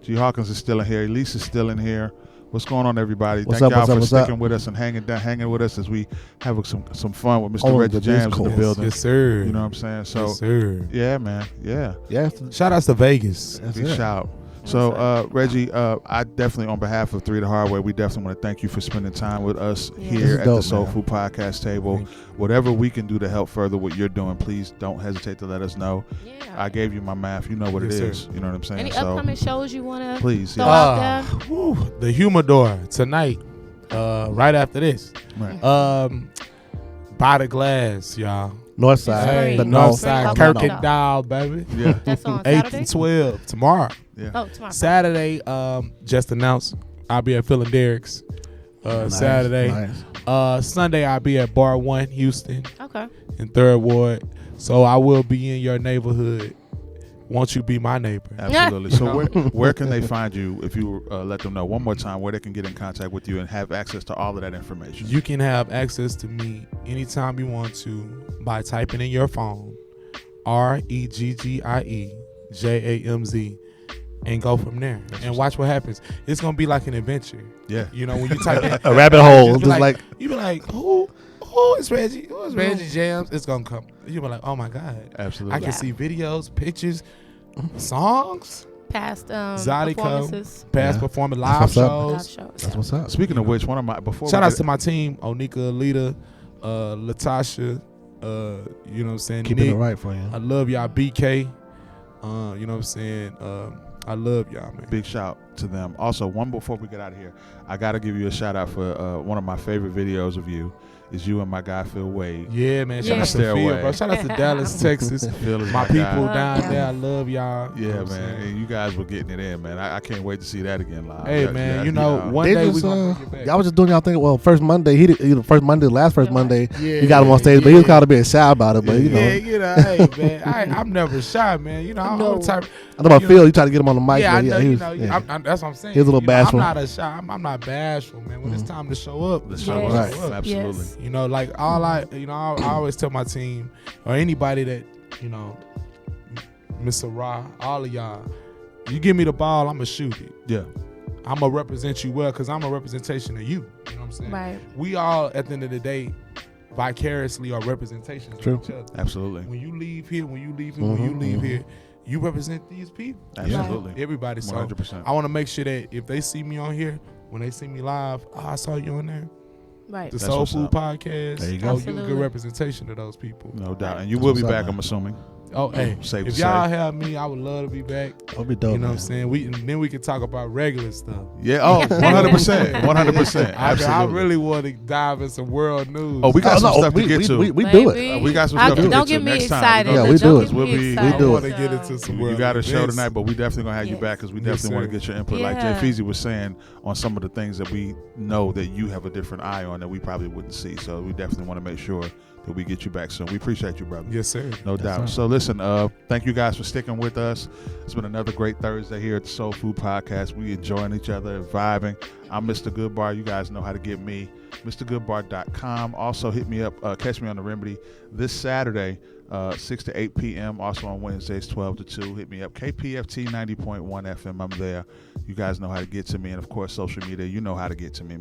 G Hawkins is still in here. Elise is still in here. What's going on, everybody? What's Thank up, y'all what's up, for what's sticking up? with us and hanging with us as we have some fun with Mr. On Reggie the Jamz in Discord. the building. Yes, sir. You know what I'm saying? So, yes, sir. yeah, man. Yeah. Yes. Shout outs to Vegas. That's Big it. shout. So, Reggie, I definitely, on behalf of Three the Hard Way, we definitely want to thank you for spending time with us Yeah. here This is at dope, the Soul man. Food Podcast table. Whatever we can do to help further what you're doing, please don't hesitate to let us know. Yeah. I gave you my math. You know what Yes, it sir. is. You know what I'm saying? Any So, upcoming shows you want to please, throw yeah. out there? Whew, the Humidor tonight, right after this. Right. By the Glass, y'all. North side. Hey, The North north Side, North. Kirk Okay. and Dial, baby. Yeah. That's on 8 Saturday? and 12 tomorrow. Yeah. Oh, tomorrow. Saturday, just announced I'll be at Phil and Derek's. Saturday. Nice. Sunday I'll be at Bar 1 Houston Okay. in 3rd Ward. So I will be in your neighborhood. Won't you be my neighbor? Absolutely. So where can they find you if you let them know one more time where they can get in contact with you and have access to all of that information? You can have access to me anytime you want to by typing in your phone REGGIEJAMZ and go from there and watch what happens. It's gonna be like an adventure. Yeah. You know, when you type in A rabbit hole, just just like you be like, who is Reggie? Who is Reggie Jamz? It's gonna come. You be like, oh my God. Absolutely. I can see videos, pictures, songs, Past Zydeco, performances. past Yeah. performing That's live what's up. Live shows. shows. that's what's up. Speaking of which, one of my before Shout we outs get- to my team, Onika, Alita, Latasha, you know what I'm saying? Keeping Nick. it right for you. I love y'all, BK. You know what I'm saying? I love y'all, man. big shout to them. Also, one before we get out of here, I got to give you a shout out for one of my favorite videos of you. Is you and my guy Phil Wade. Yeah, man. Shout Yeah. out to Phil, Stairway. bro. Shout out to Dallas, Texas. Phil is My guy. people down Yeah. there, I love y'all. You know Yeah, what I'm man. saying? And you guys were getting it in, man. I can't wait to see that again live. Hey, Yeah, man, yeah, you know, yeah. one They day we just, gonna bring it back. y'all was just doing y'all thing. Well, first Monday, last first Yeah. Monday, Yeah, you got him on stage, but he was yeah. kind of being shy about it. But you know, Yeah, you know, hey, man, I'm never shy, man. You know, I'm No. the type. I know about you Phil. know- You tried to get him on the mic. Yeah, I but know. he You was, know, yeah. that's what I'm saying. He was a little You know, bashful. I'm not a shy. I'm not bashful, man. When it's time to show up, The it's show time up. to Right. show up. Absolutely. Yes. You know, like I always tell my team or anybody that, you know, Mr. Ra, all of y'all, you give me the ball, I'ma shoot it. Yeah. I'ma represent you well because I'm a representation of you. You know what I'm saying? Right. We all, at the end of the day, vicariously are representations True. of each other. Absolutely. When you leave here, when you leave here, you represent these people. Absolutely. Everybody. So 100%. I want to make sure that if they see me on here, when they see me live, I saw you on there. Right. The That's what's Soulfood up. podcast. There you go. Oh, you a good Absolutely. representation of those people. No doubt. And you That's will be what's up, back, man. I'm assuming. Oh, hey, Safe if to y'all say. have me, I would love to be back. That'll be dope. You know what I'm man. saying? And then we can talk about regular stuff. Yeah. Oh, 100%. 100%. I Absolutely. really want to dive in some world news. Oh, we got some stuff we, to get we, to. We do it. Baby. We got some I- stuff to get don't to get me next time. excited. Yeah, we Don't do get it. me We'll be- excited. I do want it. to get into some world You got a show events. tonight, but we definitely gonna have you Yes. back because we Yes, definitely want sir. to get your input. Like Jay Yeah. Feezy was saying on some of the things that we know that you have a different eye on that we probably wouldn't see. So we definitely want to make sure that we get you back soon. We appreciate you, brother. Yes, sir. No doubt. sir. So listen, thank you guys for sticking with us. It's been another great Thursday here at the Soul Food Podcast. We enjoying each other and vibing. I'm Mr. Goodbar. You guys know how to get me. MrGoodbar.com. Also hit me up, catch me on the Remedy this Saturday, 6 to 8 p.m. Also on Wednesdays, 12 to 2. Hit me up, KPFT 90.1 FM. I'm there. You guys know how to get to me. And, of course, social media, you know how to get to me.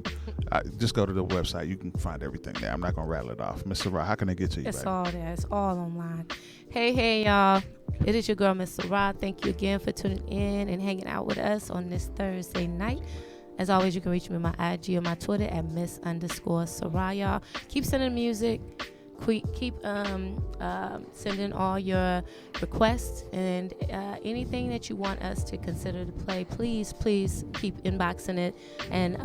Just go to the website. You can find everything there. I'm not going to rattle it off. Mr. Ra, how can they get to you, It's baby? all there. It's all online. Hey, y'all. It is your girl, Miss Sarah. Thank you again for tuning in and hanging out with us on this Thursday night. As always, you can reach me on my IG or my Twitter at Miss_Sarah, y'all. Keep sending music. Keep sending all your requests and anything that you want us to consider to play. Please keep inboxing it and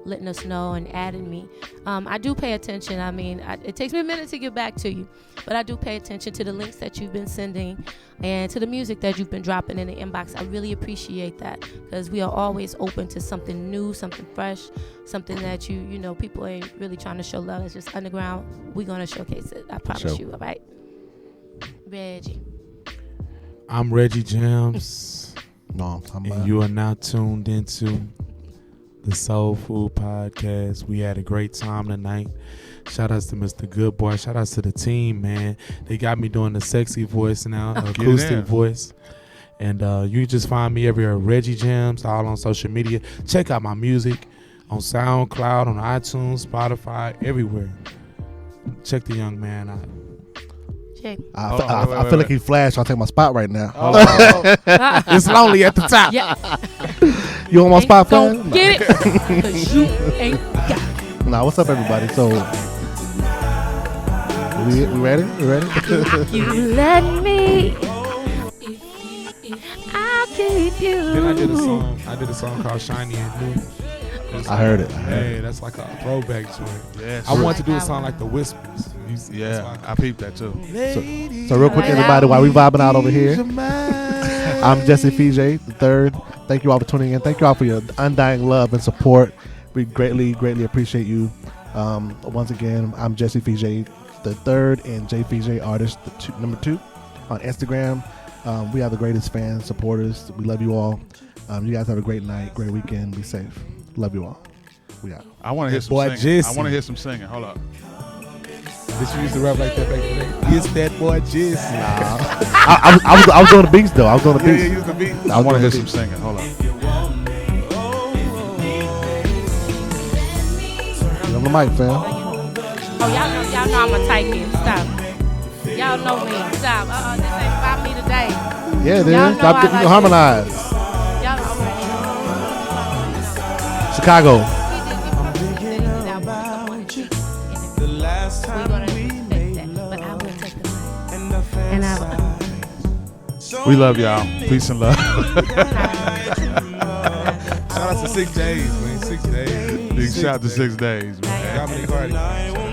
letting us know and adding me. I do pay attention. I mean, it takes me a minute to get back to you, but I do pay attention to the links that you've been sending and to the music that you've been dropping in the inbox. I really appreciate that because we are always open to something new, something fresh, something that you know people ain't really trying to show love. It's just underground. We're gonna showcase it. I promise Sure. you. All right, Reggie. I'm Reggie Jamz, No, I'm and you are now tuned into the Soul Food Podcast. We had a great time tonight. Shout outs to Mr. Goodboy. Shout outs to the team, man. They got me doing the sexy voice now, Get it in. acoustic voice. And you can just find me everywhere, Reggie Jamz, all on social media. Check out my music on SoundCloud, on iTunes, Spotify, everywhere. Check the young man out. Jay. I feel like he flashed. I'll take my spot right now. It's lonely at the top. Yeah. You on my spot, Don't fam? get it. 'Cause you ain't got it. Nah, what's up, everybody? So, we ready? We ready? You let me. I'll keep you. Then I did a song called Shiny and New. I heard it. Hey, that's like a throwback to it. Yes. I wanted to do a song like The Whispers. Yeah, I peeped that too. So real quick, Right everybody, out. while we vibing out over here, I'm Jesse Fije the third. Thank you all for tuning in. Thank you all for your undying love and support. We greatly appreciate you. Once again, I'm Jesse Fije the third and J Fije Artist number 2 on Instagram. We are the greatest fans, supporters. We love you all. You guys have a great night, great weekend. Be safe. Love you all. We out. I want to hear some Boy, singing. Jesse. I want to hear some singing. Hold up. Did you used to rap like that back in the day? It's that boy Jesse. I was doing the beats though. I was doing the Yeah, beats. yeah, used to be. I want to hear some singing. Hold up. Get on the mic, fam. Oh, y'all know I'm a tight kid. Stop. Y'all know me. Stop. This ain't about me today. Yeah, it Y'all is. know Stop I getting like harmonized. Y'all already know. Chicago. The last We're time gonna we respect made that, but I love will take the mic. and the And I We love y'all. Peace and love. Shout out to 6 days, man. 6 days. Big shout out to 6 days, man. Dominic Hardy.